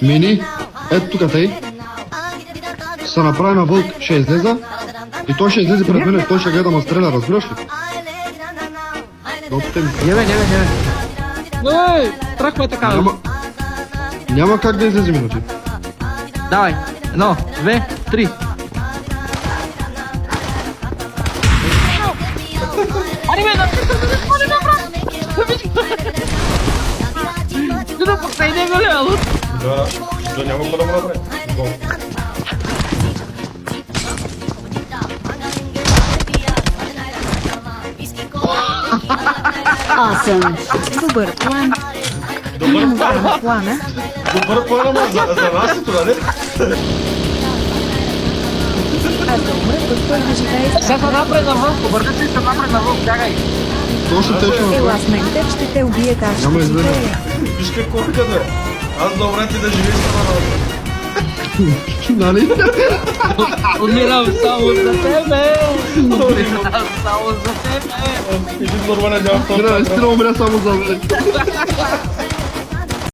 Мини, ето тук тъй, се направи на вълк, ще излеза и той ще излезе пред мен и той ще гледа ма стреля, разбираш ли? Не бе. Ой, тръхвай така. Няма как да излезе минути. Давай, 1, 2, 3. Ари бе, да покай него ли, ало? Да няма какво да му направи. Гол. Awesome. Добър план. Добър план. Плана. Добър план, ама за нас е това, не? Аз да умра, пък той да живее с... Сега напред на вълк, обърни се напред на вълк, бягай. Точно те ще Ела направи. с мен, теб ще те убият, аз ще Няма ти изгледа. живея. Виж какво вика, бе. Аз да умря ти да живееш с това Нали? Умирам само за тебе. Умирам само за тебе. Един нормален няма в този. Наистина умря само за мен.